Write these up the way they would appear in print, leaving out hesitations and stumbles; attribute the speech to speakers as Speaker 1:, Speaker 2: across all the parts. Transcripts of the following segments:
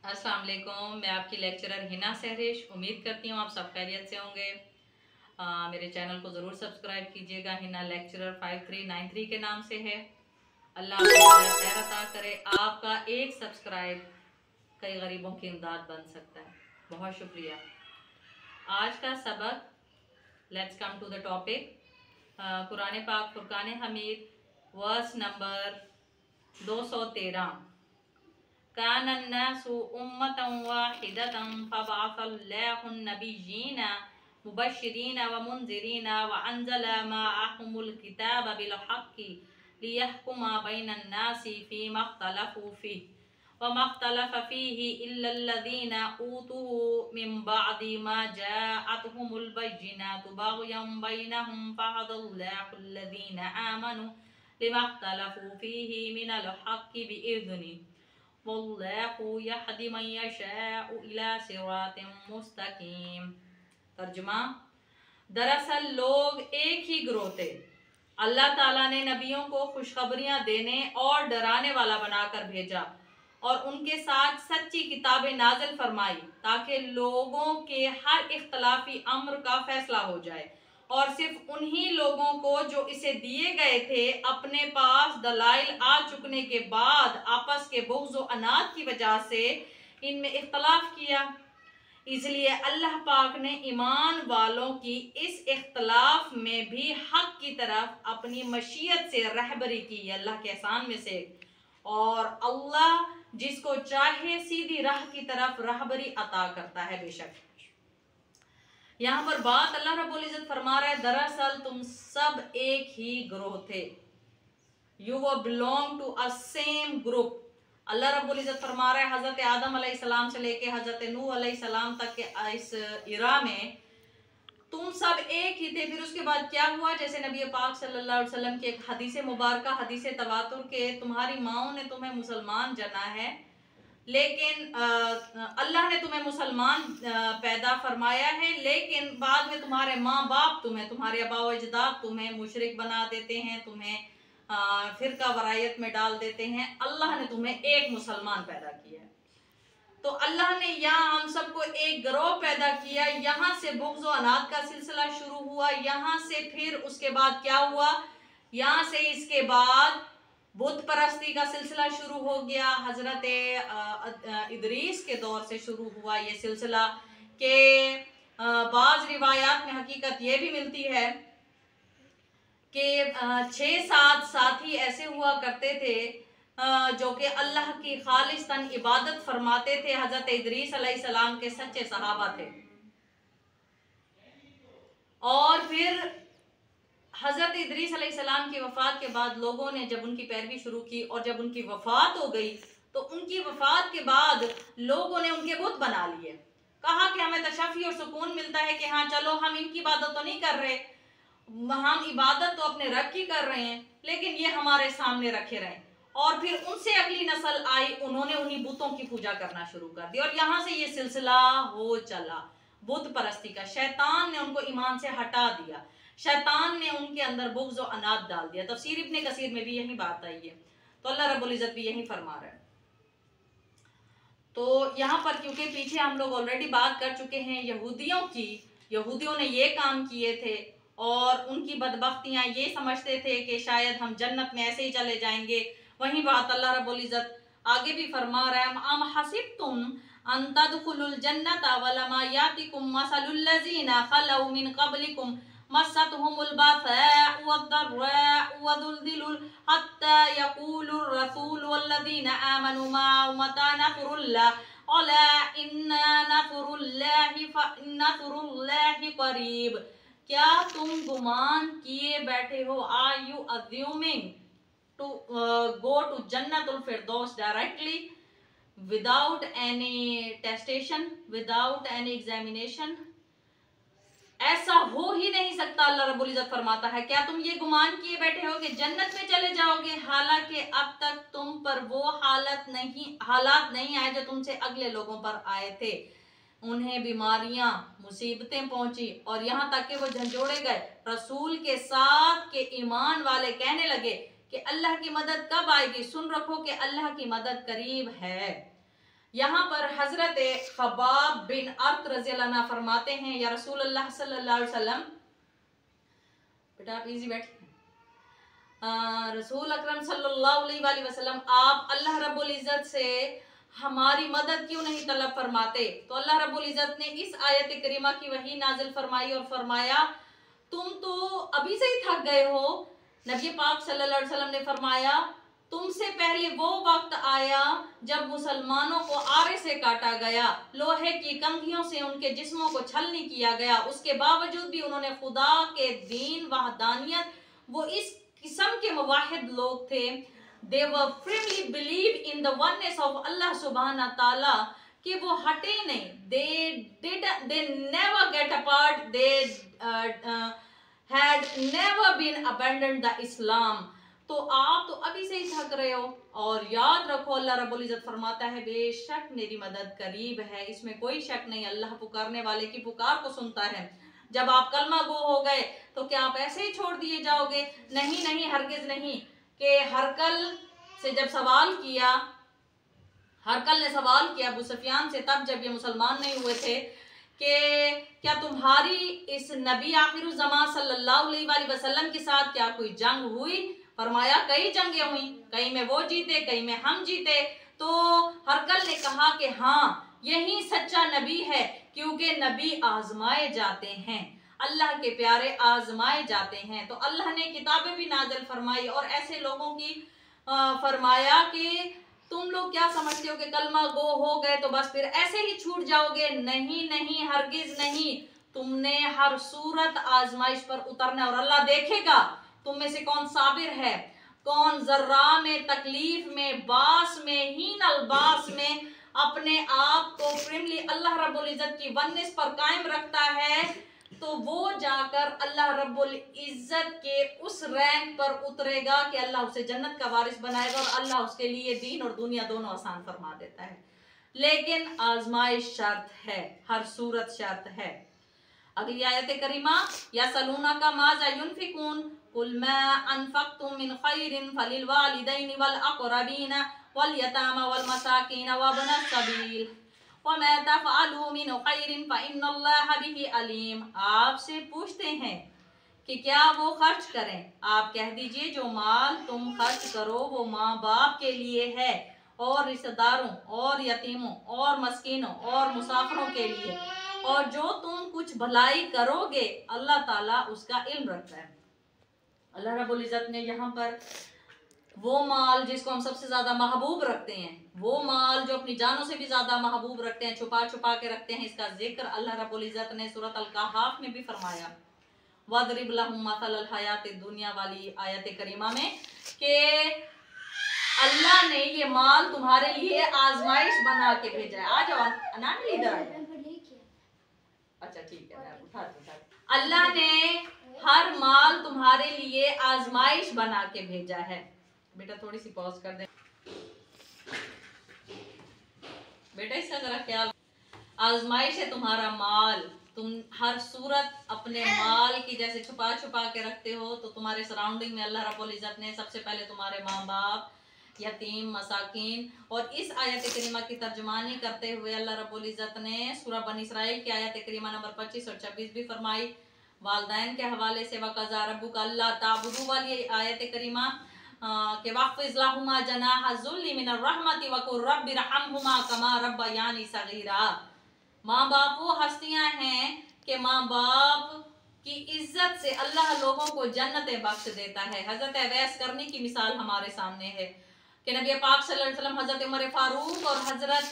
Speaker 1: अस्सलाम वालेकुम। मैं आपकी लेक्चरर हिना सहरिश। उम्मीद करती हूँ आप सब खैरियत से होंगे। मेरे चैनल को ज़रूर सब्सक्राइब कीजिएगा। हिना लेक्चरर 5393 के नाम से है। अल्लाह आपको खैर अता करे। आपका एक सब्सक्राइब कई गरीबों की इमदाद बन सकता है। बहुत शुक्रिया। आज का सबक, let's come to the topic. Quran पाक फुरकान हमीद वर्स नंबर 213। कानन्नासु उम्मतन वाहिदतन फबअसल्लाहु नबिय्यीन मुबश्शिरीन व मुनज़िरीन व अंज़ला मअहुमुल किताब बिल हक़्क़ि लियहकुमा बैनन नासि फ़ीमा इख्तलफ़ू फ़ीहि व मा इख्तलफ़ फ़ीहि इल्लल्लज़ीना ऊतूहु मिन बअदि मा जाअतहुमुल बय्यिनातु बग़यन बैनहुम फ़हदल्लाहु अल्लज़ीना आमनू लिमा इख्तलफ़ू फ़ीहि मिनल हक़्क़ि बिइज़्निहि वल्लाहु यहदी मन यशाअ इला सिरातिन मुस्तकीम। तर्जुमा: दरअसल लोग एक ही ग्रोह थे। अल्लाह ताला ने नबियों को खुशखबरियां देने और डराने वाला बनाकर भेजा और उनके साथ सच्ची किताबें नाजिल फरमाई ताकि लोगों के हर इख्तलाफी अम्र का फैसला हो जाए और सिर्फ उन्हीं लोगों को जो इसे दिए गए थे अपने पास दलाइल आ चुकने के बाद आपस के बुग़्ज़ व अनाद की वजह से इनमें इख्तलाफ किया। इसलिए अल्लाह पाक ने ईमान वालों की इस इख्तलाफ में भी हक की तरफ अपनी मशीयत से रहबरी की, अल्लाह के एहसान में से। और अल्लाह जिसको चाहे सीधी राह की तरफ रहबरी अता करता है। बेशक यहाँ पर बात अल्लाह रब्बुल इज़्ज़त फरमा रहा है, दरअसल तुम सब एक ही ग्रोह थे। यू वो belong to a same group. Allah रब्बुल इज़्ज़त फरमा रहा है, हज़रत आदम अलैहिस्सलाम से लेके हज़रत नूह अलैहिस्सलाम तक के इस इरा में तुम सब एक ही थे। फिर उसके बाद क्या हुआ? जैसे नबी पाक सल्लल्लाहु अलैहि वसल्लम की एक हदीस मुबारका, हदीस तवातुर के, तुम्हारी माओ ने तुम्हें मुसलमान जना है, लेकिन अल्लाह ने तुम्हें मुसलमान पैदा फरमाया है, लेकिन बाद में तुम्हारे माँ बाप तुम्हें, तुम्हारे आबा व अजदाद तुम्हें मुशरिक बना देते हैं, तुम्हें फिरका वरायत में डाल देते हैं। अल्लाह ने तुम्हें एक मुसलमान पैदा किया है। तो अल्लाह ने यहाँ हम सबको एक गिरोह पैदा किया। यहाँ से बुग़्ज़ व अनाद का सिलसिला शुरू हुआ। यहाँ से फिर उसके बाद क्या हुआ? यहाँ से इसके बाद बुत परस्ती का सिलसिला शुरू हो गया। हजरत इदरीस के दौर से शुरू हुआ ये सिलसिला के बाज़ रिवायात में हकीकत ये भी मिलती है कि 6-7 साथी ऐसे हुआ करते थे जो कि अल्लाह की खालिस्तन इबादत फरमाते थे। हजरत इदरीस अलैहिस्सलाम के सच्चे सहाबा थे। और फिर हजरत इदरीस अलैहिस्सलाम की वफात के बाद लोगों ने जब उनकी पैरवी शुरू की और जब उनकी वफात हो गई तो उनकी वफात के बाद लोगों ने उनके बुत बना लिए। कहा कि हमें तशफ़ी और सुकून मिलता है कि हाँ चलो हम इनकी इबादत तो नहीं कर रहे, हम इबादत तो अपने रब की कर रहे हैं, लेकिन ये हमारे सामने रखे रहें। और फिर उनसे अगली नस्ल आई, उन्होंने उन्हीं बुतों की पूजा करना शुरू कर दी और यहाँ से ये सिलसिला हो चला बुत परस्ती का। शैतान ने उनको ईमान से हटा दिया, शैतान ने उनके अंदर बुग़्ज़ व अनाद डाल दिया। तफसीर इब्ने कसीर में भी यही बात आई है। तो अल्लाह रब्बुल इज़्ज़त भी यही फरमा रहा है। तो यहाँ पर क्योंकि पीछे हम लोग ऑलरेडी बात कर चुके हैं यहूदियों की, यहूदियों ने ये काम किए थे और उनकी बदबख्तियाँ ये समझते थे कि शायद हम जन्नत में ऐसे ही चले जाएंगे। वही बात अल्लाह रब्बुल इज़्ज़त आगे भी फरमा रहा है, अम हसिबतुम अन तदखुलुल जन्नता वलमा यातिकुम मसलुल लज़ीना खलौ मिन क़ब्लिकुम मस्सतहुमुल बअसाउ वद्दर्राउ वज़ुल्ज़िलू हत्ता यक़ूलुर रसूलु वल्लज़ीना आमनू मअहु मता नस्रुल्लाह अला इन्ना नस्रुल्लाहि क़रीब। क्या तुम गुमान किए बैठे हो? Are you assuming to go to जन्नतुल फिरदौस directly without any testation, without any examination? ऐसा हो ही नहीं सकता। अल्लाह रब्बुल इज़्ज़त फरमाता है, क्या तुम ये गुमान किए बैठे हो कि जन्नत में चले जाओगे, हालांकि अब तक तुम पर वो हालात नहीं आए जो तुमसे अगले लोगों पर आए थे। उन्हें बीमारियां, मुसीबतें पहुंची और यहाँ तक कि वो झंझोड़े गए रसूल के साथ के ईमान वाले कहने लगे कि अल्लाह की मदद कब आएगी? सुन रखो कि अल्लाह की मदद करीब है। यहाँ पर हजरत खबाब बिन अर्त रज़ी अल्लाह अन्हु फरमाते हैं, या रसूल अल्लाह सल्लल्लाहु अलैहि वसल्लम, बेटा आप इजी बैठिए, रसूल अकरम सल्लल्लाहु अलैहि वसल्लम आप अल्लाह रब्बुल इज़्ज़त से हमारी मदद क्यों नहीं तलब फरमाते? तो अल्लाह रब्बुल इज़्ज़त ने इस आयत करीमा की वही नाजिल फरमाई और फरमाया तुम तो अभी से ही थक गए हो। नबी पाक सल्लल्लाहु अलैहि वसल्लम ने फरमाया तुमसे पहले वो वक्त आया जब मुसलमानों को आरे से काटा गया, लोहे की कंघियों से उनके जिस्मों को छलनी किया गया, उसके बावजूद भी उन्होंने खुदा के दीन वहदानियत, वो इस किस्म के मुवाहिद लोग थे, they were firmly believe in the oneness of Allah subhanahu ta'ala, कि वो हटे नहीं, they never get apart, they had never been abandoned the Islam। तो आप तो अभी से ही थक रहे हो, और याद रखो अल्लाह रब्बुल इज़्ज़त फरमाता है बेशक मेरी मदद करीब है, इसमें कोई शक नहीं, अल्लाह पुकारने वाले की पुकार को सुनता है। जब आप कलमा गो हो गए तो क्या आप ऐसे ही छोड़ दिए जाओगे? नहीं नहीं, हरगिज नहीं। कि हरकल से जब सवाल किया, हरकल ने सवाल किया अबू सुफियान से, तब जब ये मुसलमान नहीं हुए थे, कि क्या तुम्हारी इस नबी आखिरुज़्ज़मान सल्लल्लाहु अलैहि वसल्लम के साथ क्या कोई जंग हुई? फरमाया कई जंगें हुई, कई में वो जीते, कई में हम जीते। तो हरकल ने कहा कि हाँ यही सच्चा नबी है, क्योंकि नबी आजमाए जाते हैं, अल्लाह के प्यारे आजमाए जाते हैं। तो अल्लाह ने किताबें भी नाज़िल फरमाई और ऐसे लोगों की फरमाया कि तुम लोग क्या समझते हो कि कलमा गो हो गए तो बस फिर ऐसे ही छूट जाओगे? नहीं नहीं, हरगिज नहीं, तुमने हर सूरत आजमाइश पर उतरना, और अल्लाह देखेगा तुम में से कौन साबिर है, कौन जर्रा में, तकलीफ में, बास में, हीन अलबास में अपने आप को फ्रेमली अल्लाह रब्बुल इज़्ज़त की वननेस पर कायम रखता है, तो वो जाकर अल्लाह रब्बुल इज़्ज़त के उस रैंक पर उतरेगा कि अल्लाह उसे जन्नत का वारिस बनाएगा, और अल्लाह उसके लिए दीन और दुनिया दोनों आसान फरमा देता है। लेकिन आजमाइश शर्त है, हर सूरत शर्त है। अगली आयत करीमा, या सलूना का माजा युनफिकून कुल मा अनफक्तुम मिन खैरिन फलिल वालिदैनि वल अक़रबीन वल यतामा वल मसाकीन व इब्नस सबील व मा तफ़अलू मिन खैरिन फ़इन्नल्लाह बिही अलीम। आपसे पूछते हैं कि क्या वो खर्च करें? आप कह दीजिए जो माल तुम खर्च करो वो माँ बाप के लिए है, और रिश्तेदारों और यतीमों और मस्कीनों और मुसाफिरों के लिए, और जो तुम कुछ भलाई करोगे अल्लाह ताला उसका इल्म रखता है। अल्लाह रब्बुल इज़्ज़त ने यहाँ पर वो माल जिसको हम सबसे ज्यादा महबूब रखते हैं, वो माल जो अपनी जानों से भी ज्यादा महबूब रखते हैं, छुपा छुपा के रखते हैं, इसका जिक्र अल्लाह रब्बुल इज़्ज़त ने सूरत अल-कहफ में भी फरमाया। वदरिब लहुम मसलल हयातिद दुनिया वाली आयत करीमा में, कि अल्लाह ने ये माल तुम्हारे लिए आजमाइश बना के भेजा है। आ जाओ अनान इधर। अच्छा ठीक है, मैं उठाती। अल्लाह ने हर माल तुम्हारे लिए आजमाइश बना के भेजा है। बेटा थोड़ी सी पॉज कर दे बेटा, इसका जरा ख्याल। आजमाइश है तुम्हारा माल, तुम हर सूरत अपने माल की जैसे छुपा छुपा के रखते हो, तो तुम्हारे सराउंडिंग में अल्लाह रब्बुल इज़्ज़त ने सबसे पहले तुम्हारे माँ बाप, यतीम, मसाकिन, और इस आयत करीमा की तर्जुमानी करते हुए अल्लाह रब्बुल इज़्ज़त ने सूरह बनी इसराइल की आयत करीमा नंबर 25 और 26 भी फरमाई। वालदैन के हवाले से वक़ज़ा रब्बुका अल्ला ताबुदू वाली आयत करीमा के वक़्फ़िज़ लहुमा जनाह ज़ुल्लि मिनर रहमति वक़ुल रब्बिरहमहुमा कमा रब्बयानी सग़ीरा। माँ बाप वो हस्तियां हैं कि माँ बाप की इज्जत से अल्लाह लोगों को जन्नतें बख्श देता है। हजरत अवैस करनी की मिसाल हमारे सामने है कि नबी पाक सल्लल्लाहु अलैहि वसल्लम हजरत उमर फारूक और हजरत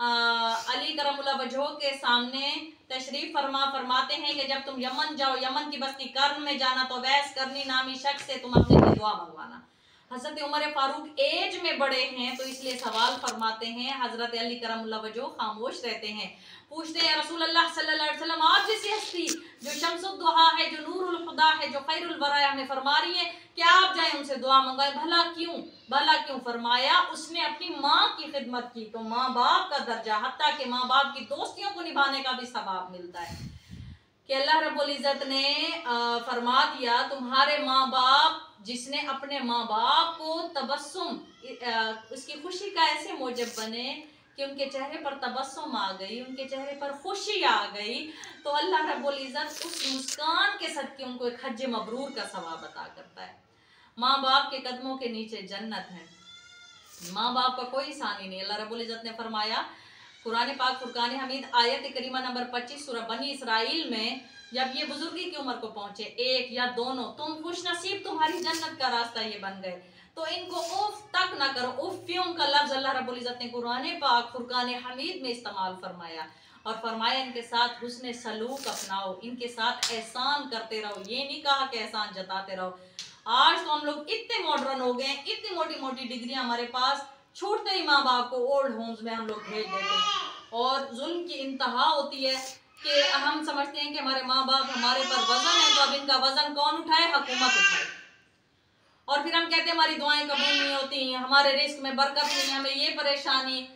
Speaker 1: अली करमुल्लाह वजहो के सामने तशरीफ फरमाते हैं कि जब तुम यमन जाओ, यमन की बस्ती कर्न में जाना, तो अवैस करनी नामी शख्स से तुम अपने लिए दुआ मंगवाना। हजरत उमर फारूक एज में बड़े हैं तो इसलिए सवाल फरमाते हैं, हजरत अली करमुल्लाह वजहो खामोश रहते हैं। पूछते हैं रसूल अल्लाह सल्लल्लाहु अलैहि वसल्लम, आप जैसी हस्ती जो शम्सुद्दुहा है, जो नूरुल खुदा है, जो खैरुल बराया हमें फरमा रही है, क्या आप जाएं उनसे दुआ मंगाएं? भला क्यों, भला क्यों? फरमाया उसने अपनी माँ की खिदमत की तो माँ बाप का दर्जा, हत्ता कि माँ बाप की दोस्तियों को निभाने का भी सवाब मिलता है। कि अल्लाह रब्बुल इज़्ज़त ने फरमा दिया तुम्हारे माँ बाप, जिसने अपने माँ बाप को तबस्सुम उसकी खुशी का ऐसे मौजब बने कि उनके चेहरे पर तबस्सुम आ गई, उनके चेहरे पर खुशी आ गई, तो अल्लाह रब्बुल इज़्ज़त उस मुस्कान के सदके उनको एक हज मबरूर का सवाब अता करता है। माँ बाप के कदमों के नीचे जन्नत है, माँ बाप का कोई सानी नहीं। अल्लाह रब्बुल इज़्ज़त ने फरमाया कुरान पाक फुरकान हमीद आयत करीमा नंबर 25 सूरह बनी इसराइल में, जब ये बुजुर्गी की उम्र को पहुंचे, एक या दोनों, तुम खुश नसीब, तुम्हारी जन्नत का रास्ता ये बन गए, तो इनको उफ तक ना करो। उफ्यूम का लफ्ज अल्लाह रब्बुल इज़्ज़त ने कुरान पाक फुरकान हमीद में इस्तेमाल फरमाया और फरमाया इनके साथ हुस्न सलूक अपनाओ, इनके साथ एहसान करते रहो। ये नहीं कहा कि एहसान जताते रहो। आज तो हम लोग इतने मॉडर्न हो गए, इतनी मोटी मोटी डिग्रियां हमारे पास, छूटते ही माँ बाप को ओल्ड होम्स में हम लोग भेज देते हैं और जुल्म की इंतहा होती है कि हम समझते हैं कि हमारे माँ बाप हमारे पर वजन है, तो अब इनका वजन कौन उठाए? हुकूमत उठाए। और फिर हम कहते हैं हमारी दुआएं कबूल नहीं होती, हमारे रिस्क में बरकत नहीं, हमें ये परेशानी,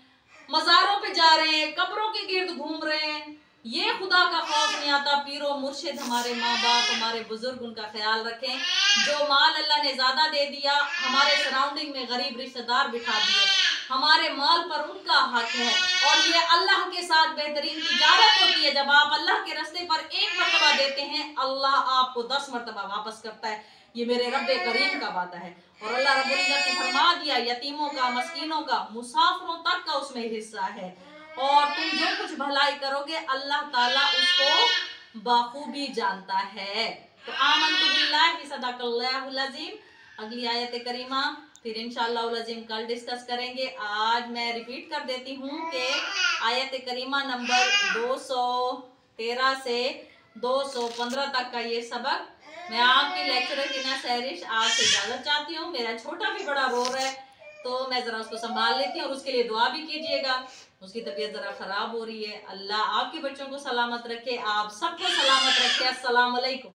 Speaker 1: मज़ारों पे जा रहे हैं, कब्रों के गिर्द घूम रहे हैं, ये खुदा का खौफ नहीं आता। पीरो मुर्शिद हमारे माँ बाप, हमारे बुजुर्ग, उनका ख्याल रखें। जो माल अल्लाह ने ज़्यादा दे दिया, हमारे सराउंडिंग में गरीब रिश्तेदार बिठा दिए, हमारे माल पर उनका हक है। और ये अल्लाह के साथ बेहतरीन तिजारत होती है। जब आप अल्लाह के रास्ते पर एक मरतबा देते हैं, अल्लाह आपको 10 मरतबा वापस करता है। ये मेरे रब्बे करीम का वादा है। और अल्लाह रब्बुल इज़्ज़त ने फरमा दिया, यतीमों का, मस्कीनों का, मुसाफिरों तक का उसमें हिस्सा है। और तुम जो कुछ भलाई करोगे अल्लाह ताला उसको बाखूबी जानता है। तो आमन्तु बिल्लाहि सदक़ल्लाहुल अज़ीम। अगली आयत करीमा फिर इंशाअल्लाह अज़ीम कल डिस्कस करेंगे। आज मैं रिपीट कर देती हूँ कि आयत करीमा नंबर 213 से 215 तक का ये सबक। मैं आपकी लेक्चरर की ना सहरिश आज से इजाज़त चाहती हूँ। मेरा छोटा भी बड़ा रो रहा है, तो मैं ज़रा उसको संभाल लेती हूँ और उसके लिए दुआ भी कीजिएगा। उसकी तबीयत ज़रा ख़राब हो रही है। अल्लाह आपके बच्चों को सलामत रखे, आप सबको सलामत रखे। अस्सलाम वालेकुम।